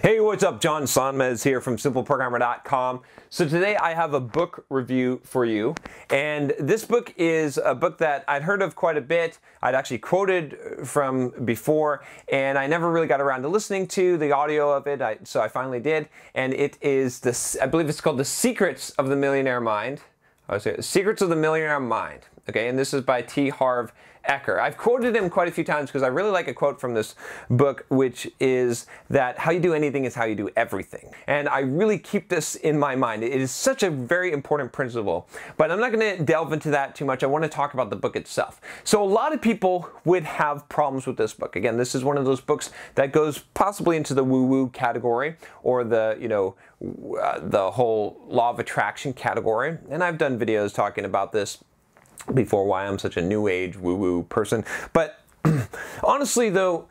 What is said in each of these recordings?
Hey, what's up? John Sonmez here from simpleprogrammer.com. So today I have a book review for you, and this book is a book that I'd heard of quite a bit. I'd actually quoted from before, and I never really got around to listening to the audio of it, so I finally did. And it is this, I believe it's called The Secrets of the Millionaire Mind. Secrets of the Millionaire Mind. Okay, and this is by Harv Eker. I've quoted him quite a few times because I really like a quote from this book, which is that how you do anything is how you do everything. And I really keep this in my mind. It is such a very important principle, but I'm not going to delve into that too much. I want to talk about the book itself. So a lot of people would have problems with this book. Again, this is one of those books that goes possibly into the woo-woo category, or the, the whole law of attraction category. And I've done videos talking about this before, why I'm such a new age woo-woo person. But honestly though,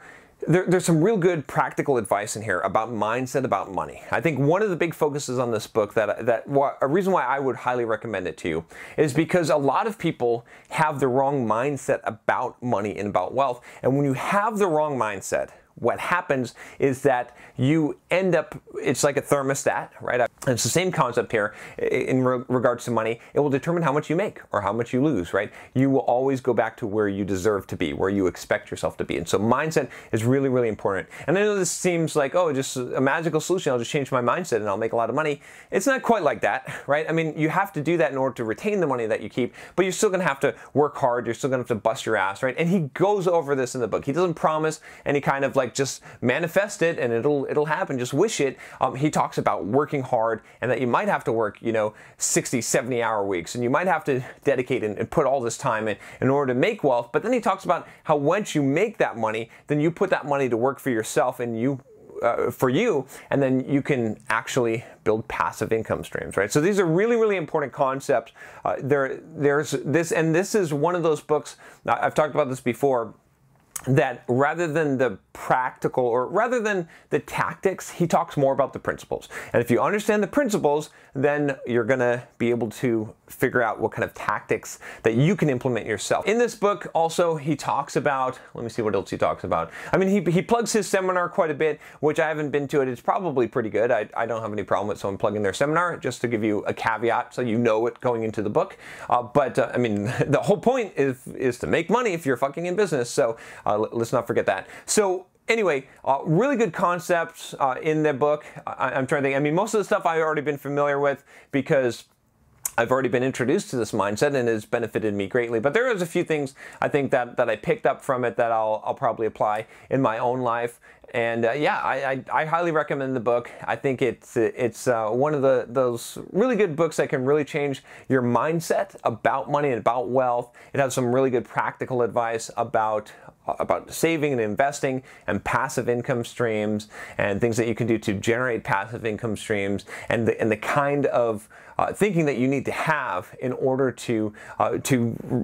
there's some real good practical advice in here about mindset, about money. I think one of the big focuses on this book, a reason why I would highly recommend it to you, is because a lot of people have the wrong mindset about money and about wealth. And when you have the wrong mindset, what happens is that you end up, it's like a thermostat, right? And it's the same concept here in regards to money. It will determine how much you make or how much you lose, right? You will always go back to where you deserve to be, where you expect yourself to be. And so mindset is really, really important. And I know this seems like, oh, just a magical solution. I'll just change my mindset and I'll make a lot of money. It's not quite like that, right? I mean, you have to do that in order to retain the money that you keep, but you're still gonna have to work hard. You're still gonna have to bust your ass, right? And he goes over this in the book. He doesn't promise any kind of like just manifest it and it'll happen, just wish it. He talks about working hard and that you might have to work, 60, 70 hour weeks, and you might have to dedicate and put all this time in order to make wealth. But then he talks about how once you make that money, then you put that money to work for yourself and for you, and then you can actually build passive income streams, right? So these are really, really important concepts. There's this, and this is one of those books, I've talked about this before, that rather than the practical, or rather than the tactics, he talks more about the principles. And if you understand the principles, then you're gonna be able to figure out what kind of tactics that you can implement yourself. In this book also, he talks about, let me see what else he talks about. I mean, he plugs his seminar quite a bit, which I haven't been to it. It's probably pretty good. I don't have any problem with someone plugging their seminar, just to give you a caveat so you know it going into the book. I mean, the whole point is to make money if you're fucking in business. So let's not forget that. So anyway, really good concepts in the book. I'm trying to think. I mean, most of the stuff I've already been familiar with because I've already been introduced to this mindset and it's benefited me greatly. But there is a few things I think that I picked up from it that I'll probably apply in my own life. And yeah, I highly recommend the book. I think it's one of those really good books that can really change your mindset about money and about wealth. It has some really good practical advice about saving and investing and passive income streams and things that you can do to generate passive income streams, and the kind of thinking that you need to have in order to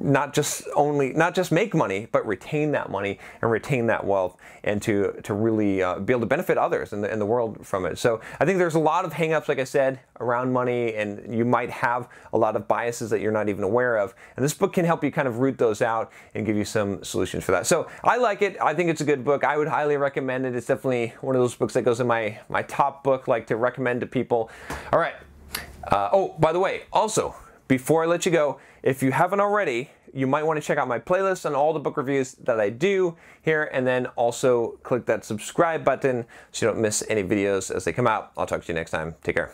not just make money, but retain that money and retain that wealth, and to really be able to benefit others in the world from it. So I think there's a lot of hang-ups, like I said, around money, and you might have a lot of biases that you're not even aware of. And this book can help you kind of root those out and give you some solutions for that. So I like it. I think it's a good book. I would highly recommend it. It's definitely one of those books that goes in my top book, like to recommend to people. All right. Oh, by the way, also, before I let you go, if you haven't already, you might want to check out my playlist on all the book reviews that I do here, and then also click that subscribe button so you don't miss any videos as they come out. I'll talk to you next time. Take care.